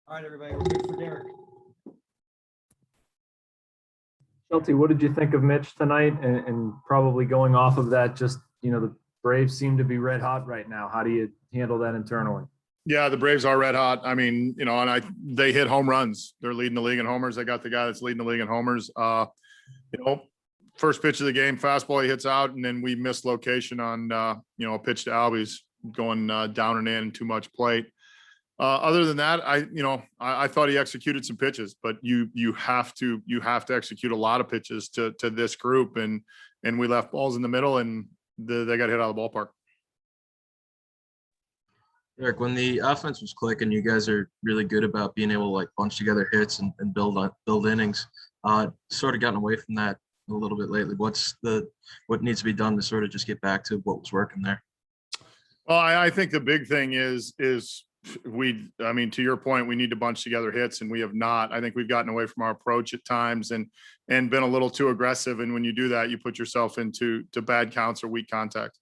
All right, everybody, we're good for Derek. Shelty, what did you think of Mitch tonight? And probably going off of that, just, the Braves seem to be red hot right now. How do you handle that internally? Yeah, the Braves are red hot. I mean, they hit home runs. They're leading the league in homers. They got the guy that's leading the league in homers. First pitch of the game, fastball he hits out, and then we missed location on a pitch to Albies going down and in, too much plate. Other than that, I thought he executed some pitches, but you have to execute a lot of pitches to this group, and we left balls in the middle, and they got hit out of the ballpark. Eric, when the offense was clicking, you guys are really good about being able to bunch together hits and build innings. Sort of gotten away from that a little bit lately. What needs to be done to sort of just get back to what was working there? Well, I think the big thing is to your point, we need to bunch together hits, and we have not. I think we've gotten away from our approach at times and been a little too aggressive. And when you do that, you put yourself into bad counts or weak contact.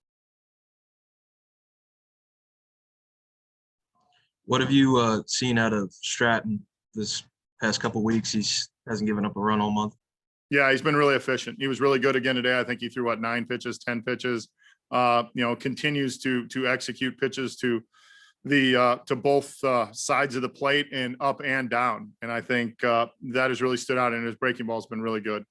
What have you seen out of Stratton this past couple of weeks? He hasn't given up a run all month. Yeah, he's been really efficient. He was really good again today. I think he threw 9 pitches, 10 pitches. Continues to execute pitches to both sides of the plate and up and down. And I think that has really stood out, and his breaking ball has been really good.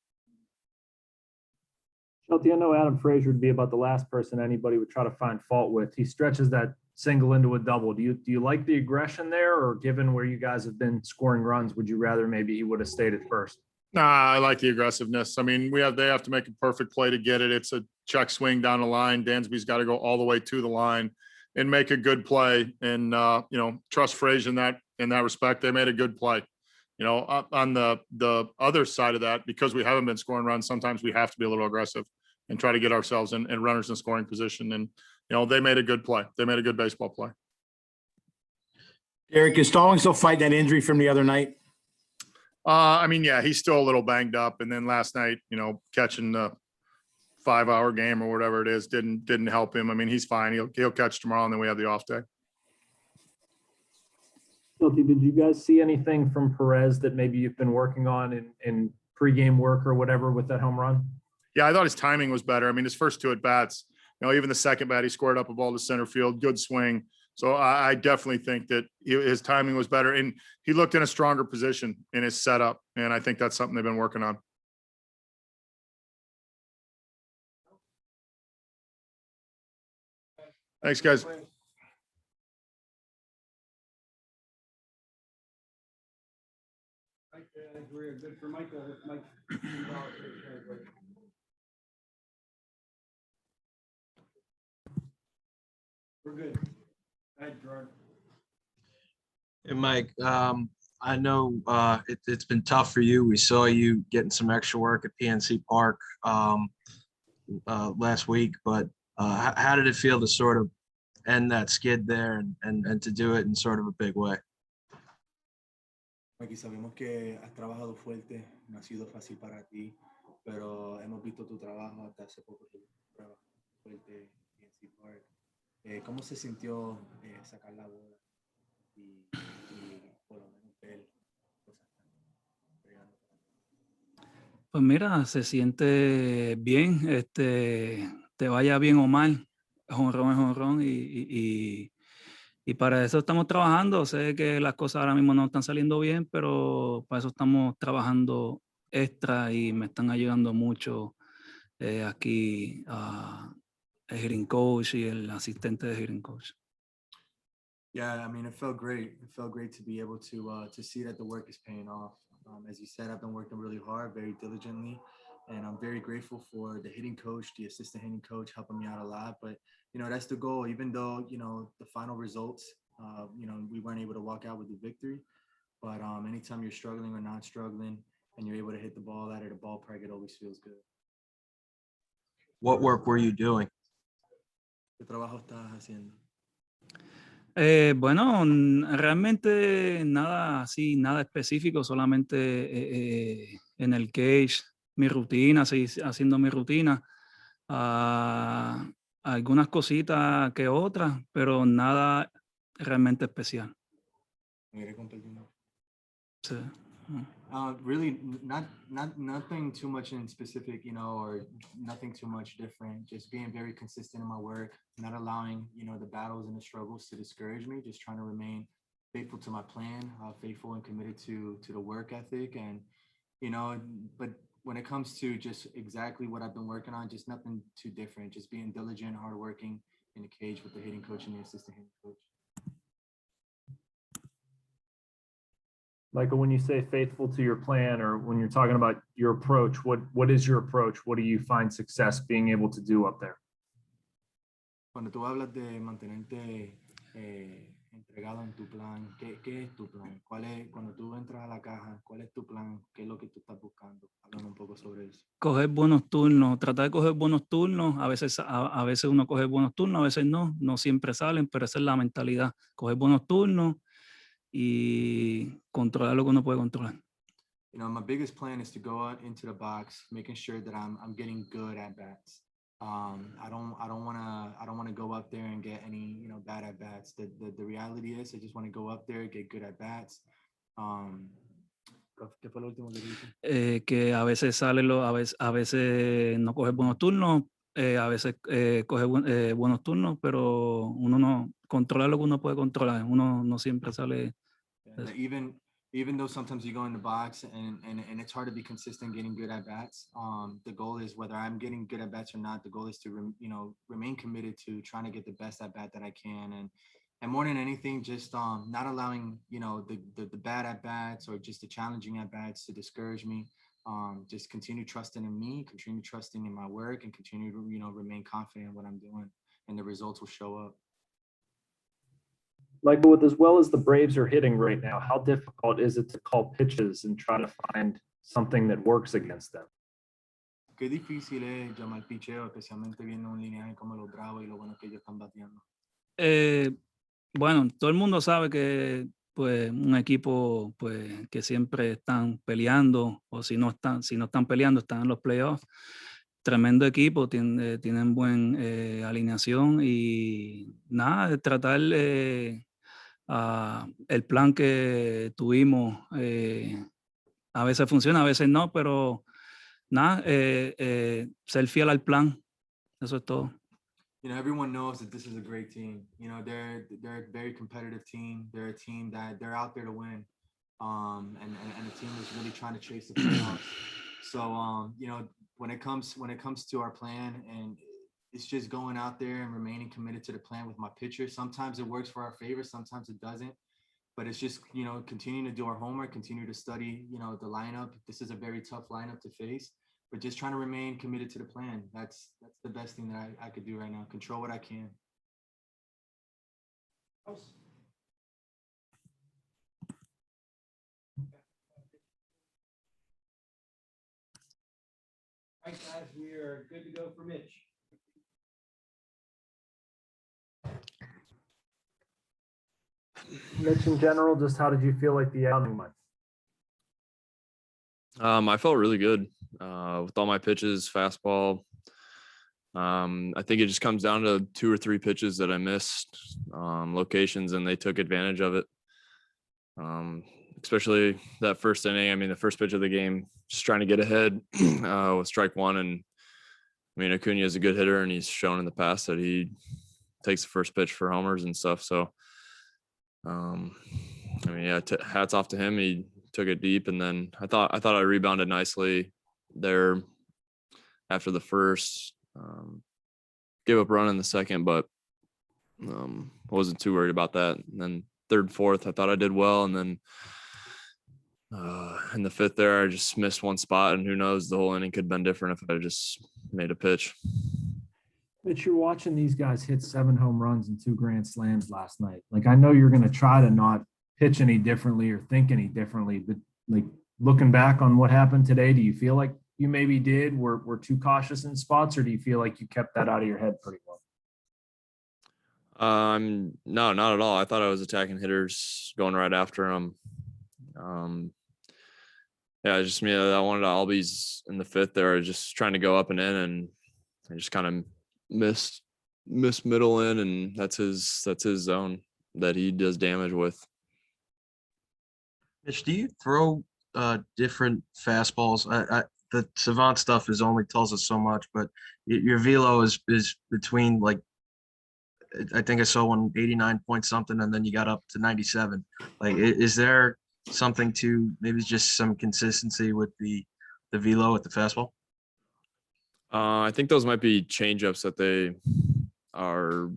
Shelty, I know Adam Frazier would be about the last person anybody would try to find fault with. He stretches that single into a double. Do you like the aggression there, or given where you guys have been scoring runs, would you rather maybe he would have stayed at first? Nah, I like the aggressiveness. I mean, they have to make a perfect play to get it. It's a check swing down the line. Dansby's got to go all the way to the line and make a good play. And trust Frazier in that respect. They made a good play. On the other side of that, because we haven't been scoring runs, sometimes we have to be a little aggressive and try to get ourselves in runners in scoring position. And they made a good play. They made a good baseball play. Derek, is Stallings still fight that injury from the other night? Yeah, he's still a little banged up. And then last night, catching the 5-hour game or whatever it is didn't help him. I mean, he's fine. He'll catch tomorrow, and then we have the off day. Shelty, did you guys see anything from Perez that maybe you've been working on in pregame work or whatever with that home run? Yeah, I thought his timing was better. I mean, his first 2 at bats, even the second bat, he squared up a ball to center field, good swing. So I definitely think that his timing was better, and he looked in a stronger position in his setup. And I think that's something they've been working on. Thanks, guys. I think we're good for Michael. Mike. We're good. Go ahead, Gerard. Hey, Mike, I know it's been tough for you. We saw you getting some extra work at PNC Park last week, but how did it feel to sort of end that skid there and to do it in sort of a big way? Aquí sabemos que has trabajado fuerte, no ha sido fácil para ti, pero hemos visto tu trabajo hasta hace poco, tu trabajo fuerte en PNC Park. ¿Cómo se sintió sacar la bola y por lo menos ver cosas tan? Pues mira, se siente bien, te vaya bien o mal, jonrón es jonrón y para eso estamos trabajando. Sé que las cosas ahora mismo no están saliendo bien, pero para eso estamos trabajando extra y me están ayudando mucho aquí el hitting coach y el asistente de hitting coach. Yeah, I mean, it felt great. It felt great to be able to see that the work is paying off. As you said, I've been working really hard, very diligently, and I'm very grateful for the hitting coach, the assistant hitting coach helping me out a lot. But, that's the goal, even though, the final results, we weren't able to walk out with the victory. But anytime you're struggling or not struggling and you're able to hit the ball out of the ballpark, it always feels good. What work were you doing? ¿Qué trabajo estás haciendo? Bueno, realmente nada así, nada específico, solamente en el cage, mi rutina, haciendo mi rutina, algunas cositas que otras, pero nada realmente especial. ¿Me quieres compartir? Sí. Really, nothing too much in specific, or nothing too much different. Just being very consistent in my work, not allowing, the battles and the struggles to discourage me. Just trying to remain faithful to my plan, faithful and committed to the work ethic, and but when it comes to just exactly what I've been working on, just nothing too different. Just being diligent, hardworking in the cage with the hitting coach and the assistant hitting coach. Michael, when you say faithful to your plan, or when you're talking about your approach, what is your approach? What do you find success being able to do up there? Cuando tú hablas de mantenerte entregado en tu plan, ¿qué es tu plan? Cuando tú entras a la caja, cuál es tu plan? ¿Qué es lo que tú estás buscando? Háblame un poco sobre eso. Coger buenos turnos, tratar de coger buenos turnos. A veces uno coge buenos turnos, a veces no siempre salen, pero esa es la mentalidad. Coger buenos turnos y controlar lo que uno puede controlar. My biggest plan is to go out into the box, making sure that I'm getting good at bats. I don't want to go up there and get any bad at bats. The reality is I just want to go up there, get good at bats. ¿Qué fue lo último que dije? Que a veces a veces no coge buenos turnos, a veces coge buenos turnos, pero uno no controla lo que uno puede controlar. Uno no siempre sale. Even though sometimes you go in the box and it's hard to be consistent getting good at bats, the goal is, whether I'm getting good at bats or not, the goal is to remain committed to trying to get the best at bat that I can, and more than anything, just not allowing the bad at bats or just the challenging at bats to discourage me. Just continue trusting in me, continue trusting in my work, and continue to remain confident in what I'm doing, and the results will show up. Michael, with as well as the Braves are hitting right now, how difficult is it to call pitches and try to find something that works against them? Qué difícil es llamar picheo, especialmente viendo un lineaje como los Bravos y lo bueno que ellos están bateando. Bueno, todo el mundo sabe que pues un equipo pues que siempre están peleando, o si no están peleando, están en los playoffs. Tremendo equipo, tienen buen alineación, y nada, de tratar el plan que tuvimos. A veces funciona, a veces no, pero nada, ser fiel al plan, eso es todo. Everyone knows that this is a great team. They're a very competitive team. They're a team that they're out there to win, and a team that's really trying to chase the playoffs. So, when it comes to our plan, and it's just going out there and remaining committed to the plan with my pitcher. Sometimes it works for our favor, sometimes it doesn't. But it's just, continuing to do our homework, continue to study, the lineup. This is a very tough lineup to face, but just trying to remain committed to the plan. That's the best thing that I could do right now. Control what I can. All right, guys, we are good to go for Mitch. Mitch, in general, just how did you feel like the outing went? I felt really good with all my pitches, fastball. I think it just comes down to 2 or 3 pitches that I missed, locations, and they took advantage of it. Especially that first inning. I mean, the first pitch of the game, just trying to get ahead with strike 1. And I mean, Acuna is a good hitter, and he's shown in the past that he takes the first pitch for homers and stuff. So, I mean, yeah, hats off to him. He took it deep, and then I thought I rebounded nicely there after the first. Gave up a run in the second, but I wasn't too worried about that. And then third, fourth, I thought I did well, and then in the fifth there, I just missed one spot, and who knows, the whole inning could have been different if I just made a pitch. Mitch, you're watching these guys hit 7 home runs and 2 grand slams last night. Like, I know you're going to try to not pitch any differently or think any differently, but like, looking back on what happened today, do you feel like you maybe were too cautious in spots, or do you feel like you kept that out of your head pretty well? No, not at all. I thought I was attacking hitters, going right after them. Yeah, just me. I wanted Albies in the fifth there, just trying to go up and in, and I just kind of missed middle in, and that's his zone that he does damage with. Mitch, do you throw different fastballs? The Savant stuff is only tells us so much, but your velo is between like I think I saw one 89 point something, and then you got up to 97. Like, is there something to maybe just some consistency with the velo at the fastball? I think those might be changeups that they are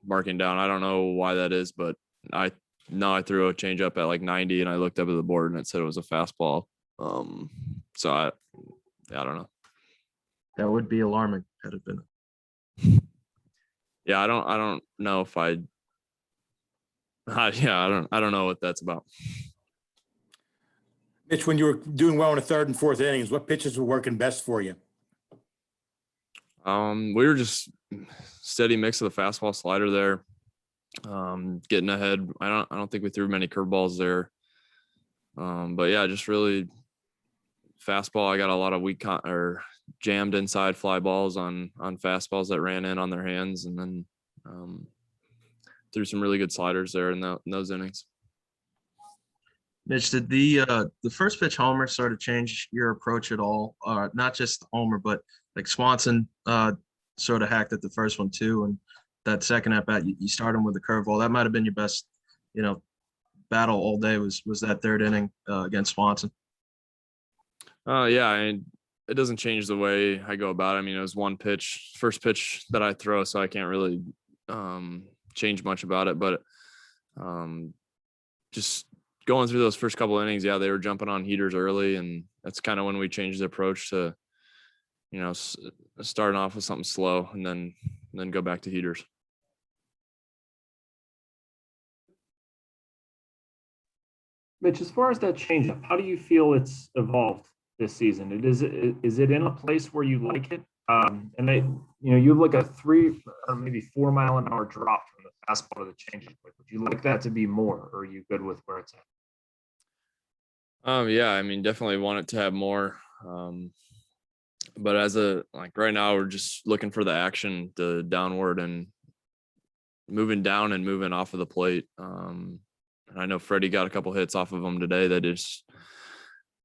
marking down. I don't know why that is, but I threw a changeup at like 90 and I looked up at the board and it said it was a fastball. So I don't know. That would be alarming had it been. Yeah, I don't know if I don't know what that's about. Mitch, when you were doing well in the third and fourth innings, what pitches were working best for you? We were just steady mix of the fastball slider there. Getting ahead. I don't think we threw many curveballs there. But yeah, just really fastball. I got a lot of weak or jammed inside fly balls on fastballs that ran in on their hands, and then threw some really good sliders there in those innings. Mitch, did the first pitch homer sort of change your approach at all? Not just the homer, but like Swanson sort of hacked at the first one too, and that second at bat you start him with a curveball. That might have been your best, battle all day. Was that third inning against Swanson? Yeah, it doesn't change the way I go about it. I mean, it was first pitch that I throw, so I can't really change much about it. But just going through those first couple innings, yeah, they were jumping on heaters early, and that's kind of when we changed the approach to, starting off with something slow and then go back to heaters. Mitch, as far as that changeup, how do you feel it's evolved this season? Is it in a place where you like it? You look at 3 or maybe 4 mile an hour drop from the fastball to the changeup. Would you like that to be more, or are you good with where it's at? Yeah, I mean, definitely want it to have more. But right now, we're just looking for the action, the downward and moving down and moving off of the plate. And I know Freddie got a couple hits off of him today that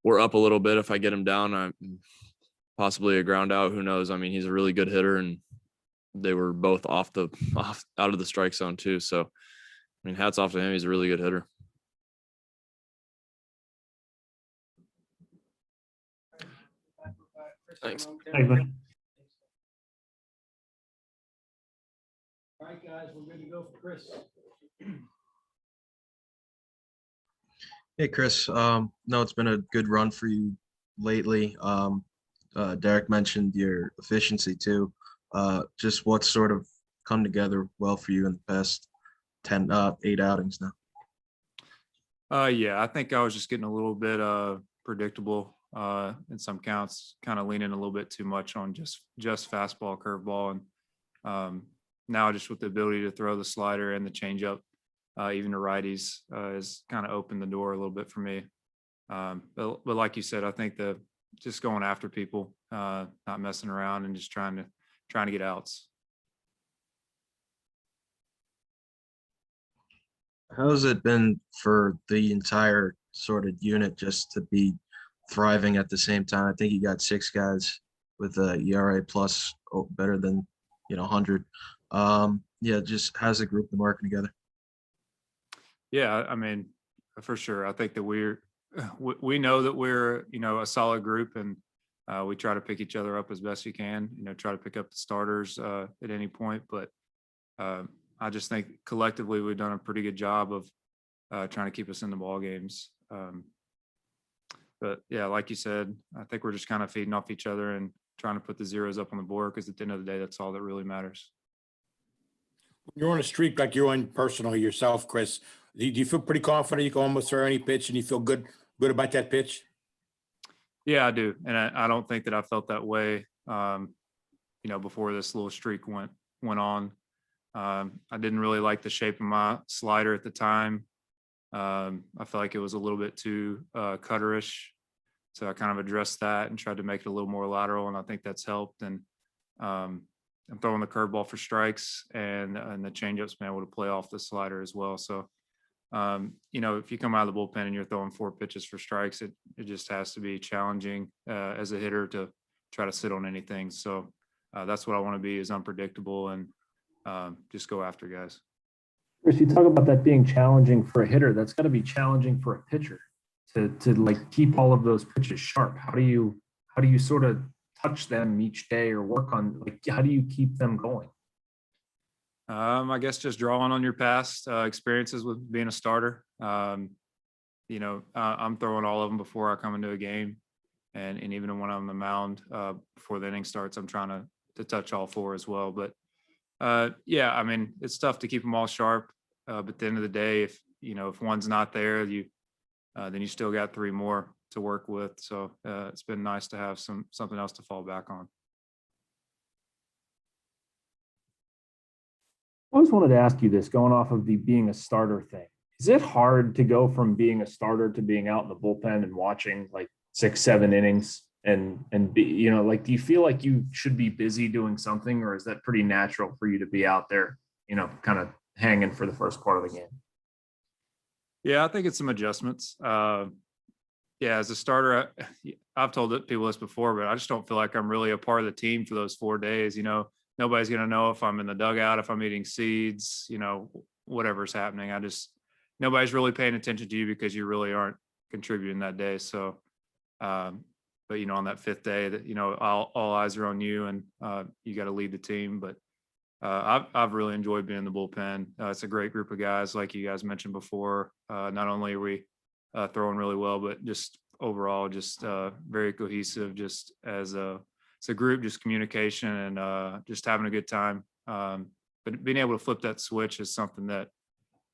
we're up a little bit. If I get him down, possibly a ground out. Who knows? I mean, he's a really good hitter, and they were both out of the strike zone too. So, I mean, hats off to him. He's a really good hitter. Thanks. Thanks, Mitch. All right, guys, we're good to go for Chris. Hey, Chris. No, it's been a good run for you lately. Derek mentioned your efficiency too. Just what's sort of come together well for you in the past 8 outings now? Yeah, I think I was just getting a little bit predictable in some counts, kind of leaning a little bit too much on just fastball, curveball, and now just with the ability to throw the slider and the changeup, even to righties, has kind of opened the door a little bit for me. But like you said, I think just going after people, not messing around, and just trying to get outs. How's it been for the entire sort of unit just to be thriving at the same time? I think you got 6 guys with a ERA plus better than 100. Yeah, just how's the group been working together? Yeah, I mean, for sure. I think that we know that we're a solid group, and we try to pick each other up as best we can. Try to pick up the starters at any point, but I just think collectively we've done a pretty good job of trying to keep us in the ball games. But yeah, like you said, I think we're just kind of feeding off each other and trying to put the zeros up on the board, because at the end of the day, that's all that really matters. You're on a streak like you're on personally yourself, Chris. Do you feel pretty confident you can almost throw any pitch and you feel good about that pitch? Yeah, I do. And I don't think that I felt that way, before this little streak went on. I didn't really like the shape of my slider at the time. I felt like it was a little bit too cutterish. So I kind of addressed that and tried to make it a little more lateral, and I think that's helped. And I'm throwing the curveball for strikes, and the changeup's been able to play off the slider as well. So If you come out of the bullpen and you're throwing 4 pitches for strikes, it just has to be challenging as a hitter to try to sit on anything. So that's what I want to be, is unpredictable and just go after guys. Chris, you talk about that being challenging for a hitter. That's got to be challenging for a pitcher to like keep all of those pitches sharp. How do you sort of touch them each day or work on, like, how do you keep them going? I guess just drawing on your past experiences with being a starter. I'm throwing all of them before I come into a game, and even when I'm on the mound before the inning starts, I'm trying to touch all 4 as well. But it's tough to keep them all sharp. But at the end of the day, if one's not there, then you still got 3 more to work with. So it's been nice to have something else to fall back on. I always wanted to ask you this, going off of the being a starter thing. Is it hard to go from being a starter to being out in the bullpen and watching like 6-7 innings and be, like, do you feel like you should be busy doing something, or is that pretty natural for you to be out there, kind of hanging for the first part of the game? Yeah, I think it's some adjustments. As a starter, I've told people this before, but I just don't feel like I'm really a part of the team for those 4 days. Nobody's going to know if I'm in the dugout, if I'm eating seeds, whatever's happening. Nobody's really paying attention to you because you really aren't contributing that day. So, but on that 5th day that, all eyes are on you, and you got to lead the team. But I've really enjoyed being in the bullpen. It's a great group of guys, like you guys mentioned before. Not only are we throwing really well, but just overall, just very cohesive, just as it's a group, just communication and just having a good time. But being able to flip that switch is something that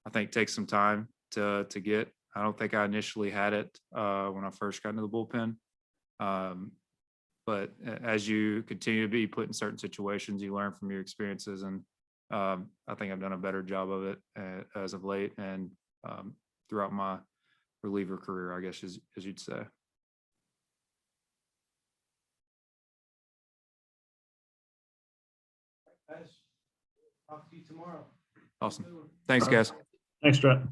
I think takes some time to get. I don't think I initially had it when I first got into the bullpen. But as you continue to be put in certain situations, you learn from your experiences. And I think I've done a better job of it as of late and throughout my reliever career, I guess, as you'd say. Guys, talk to you tomorrow. Awesome. Thanks, guys. Thanks, Stratton.